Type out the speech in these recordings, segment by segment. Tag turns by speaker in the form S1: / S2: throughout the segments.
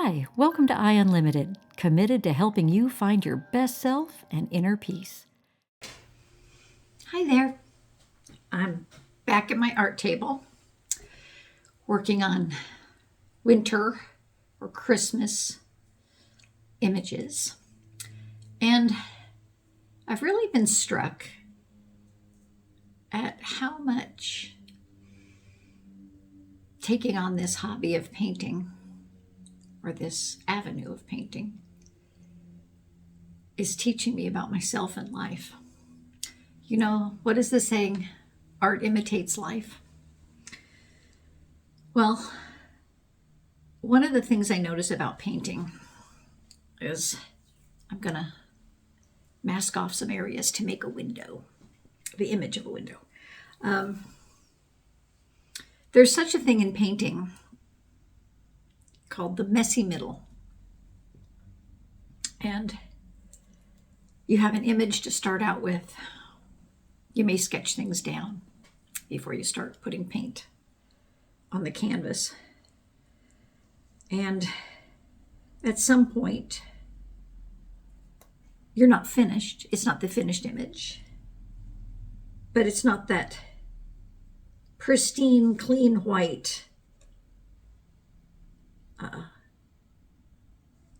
S1: Hi, welcome to I Unlimited, committed to helping you find your best self and inner peace.
S2: Hi there. I'm back at my art table working on winter or Christmas images. And I've really been struck at how much taking on this hobby of painting or this avenue of painting is teaching me about myself and life. You know, what is the saying? Art imitates life. Well, one of the things I notice about painting is I'm going to mask off some areas to make a window, the image of a window. There's such a thing in painting called the messy middle. And you have an image to start out with. You may sketch things down before you start putting paint on the canvas. And at some point, you're not finished. It's not the finished image. But it's not that pristine, clean white,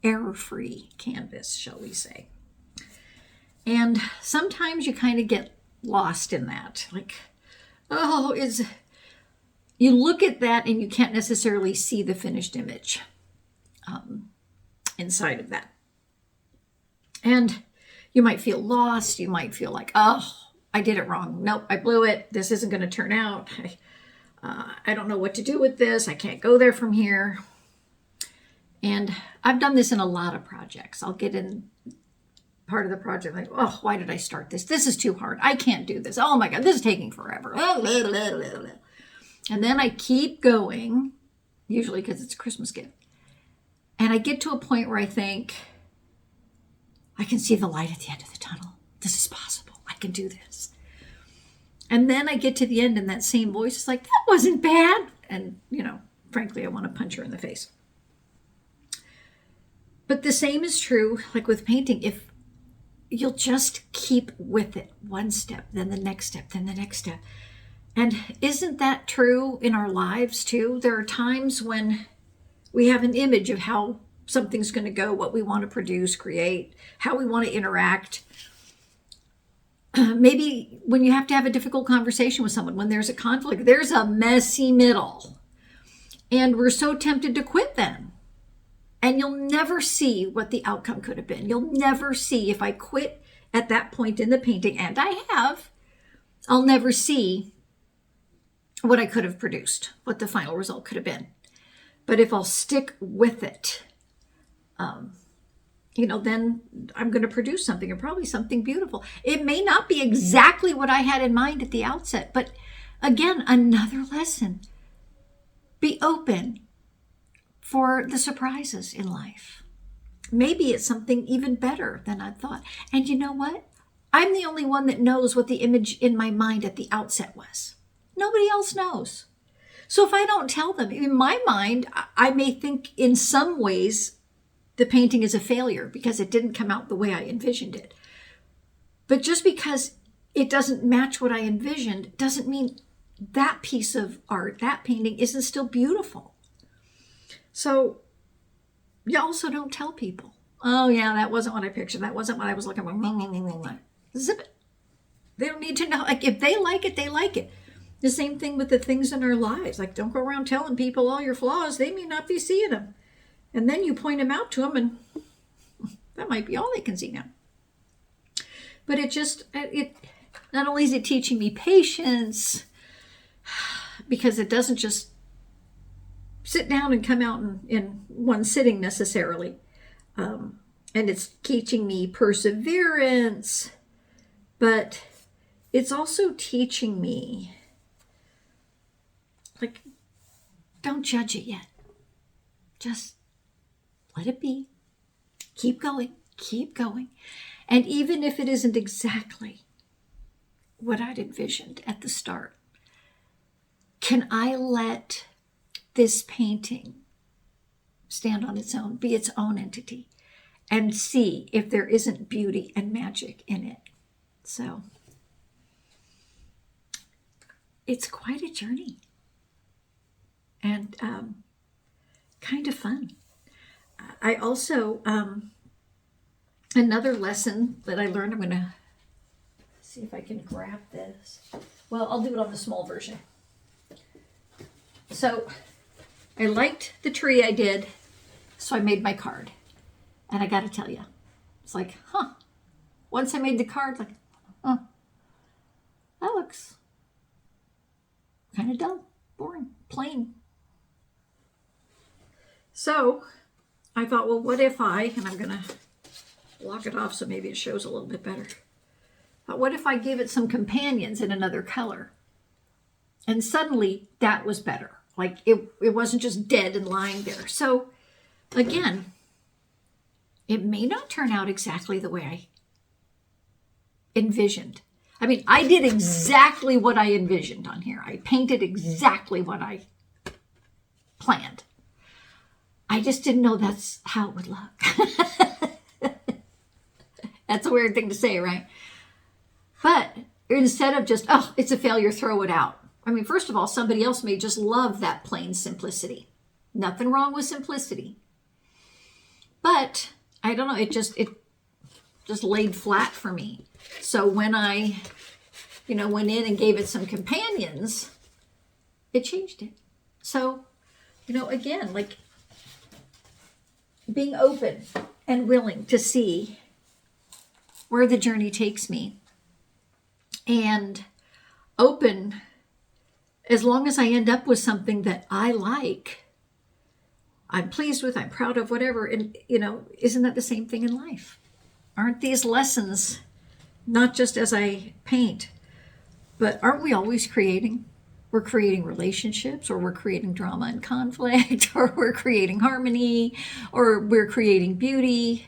S2: error-free canvas, shall we say. And sometimes you kind of get lost in that. Like, you look at that and you can't necessarily see the finished image inside of that. And you might feel lost. You might feel like, I did it wrong. Nope, I blew it. This isn't going to turn out. I don't know what to do with this. I can't go there from here. And I've done this in a lot of projects. I'll get in part of the project like, why did I start this? This is too hard. I can't do this. Oh my God, this is taking forever. And then I keep going, usually because it's a Christmas gift. And I get to a point where I think, I can see the light at the end of the tunnel. This is possible. I can do this. And then I get to the end and that same voice is like, that wasn't bad. And, frankly, I want to punch her in the face. But the same is true, like with painting. If you'll just keep with it, one step, then the next step, then the next step. And isn't that true in our lives too? There are times when we have an image of how something's going to go, what we want to produce, create, how we want to interact. Maybe when you have to have a difficult conversation with someone, when there's a conflict, there's a messy middle. And we're so tempted to quit then. And you'll never see what the outcome could have been. You'll never see, if I quit at that point in the painting, and I have, I'll never see what I could have produced, what the final result could have been. But if I'll stick with it, then I'm going to produce something, and probably something beautiful. It may not be exactly what I had in mind at the outset, but again, another lesson. Be open for the surprises in life. Maybe it's something even better than I thought. And you know what? I'm the only one that knows what the image in my mind at the outset was. Nobody else knows. So if I don't tell them, in my mind, I may think in some ways the painting is a failure because it didn't come out the way I envisioned it. But just because it doesn't match what I envisioned doesn't mean that piece of art, that painting, isn't still beautiful. So you also don't tell people, oh yeah, that wasn't what I pictured. That wasn't what I was looking for. Zip it. They don't need to know. Like, if they like it, they like it. The same thing with the things in our lives. Like, don't go around telling people all your flaws. They may not be seeing them. And then you point them out to them, and that might be all they can see now. But it not only is it teaching me patience, because it doesn't just sit down and come out in one sitting necessarily. And it's teaching me perseverance, but it's also teaching me, like, don't judge it yet. Just let it be. Keep going. Keep going. And even if it isn't exactly what I'd envisioned at the start, can I let this painting stand on its own, be its own entity, and see if there isn't beauty and magic in it. So it's quite a journey, and kind of fun. I also, another lesson that I learned, I'm going to see if I can grab this. Well, I'll do it on the small version. So I liked the tree I did, so I made my card. And I got to tell you, it's like, once I made the card, like, that looks kind of dull, boring, plain. So I thought, well, what if and I'm going to block it off so maybe it shows a little bit better. But what if I gave it some companions in another color? And suddenly that was better. Like it wasn't just dead and lying there. So again, it may not turn out exactly the way I envisioned. I mean, I did exactly what I envisioned on here. I painted exactly what I planned. I just didn't know that's how it would look. That's a weird thing to say, right? But instead of just, it's a failure, throw it out. I mean, first of all, somebody else may just love that plain simplicity. Nothing wrong with simplicity. But I don't know, it just laid flat for me. So when I, went in and gave it some companions, it changed it. So, again, like being open and willing to see where the journey takes me, and open as long as I end up with something that I like, I'm pleased with, I'm proud of, whatever. And, isn't that the same thing in life? Aren't these lessons, not just as I paint, but aren't we always creating? We're creating relationships, or we're creating drama and conflict, or we're creating harmony, or we're creating beauty.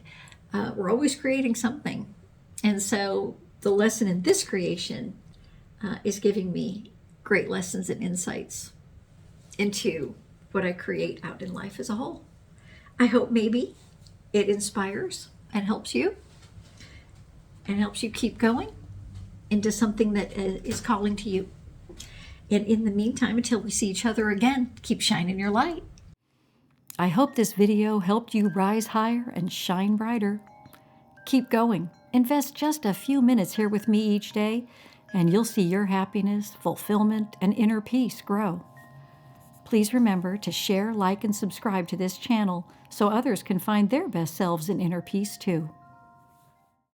S2: We're always creating something. And so the lesson in this creation is giving me great lessons and insights into what I create out in life as a whole. I hope maybe it inspires and helps you keep going into something that is calling to you. And in the meantime, until we see each other again, keep shining your light.
S1: I hope this video helped you rise higher and shine brighter. Keep going. Invest just a few minutes here with me each day, and you'll see your happiness, fulfillment, and inner peace grow. Please remember to share, like, and subscribe to this channel so others can find their best selves in inner peace too.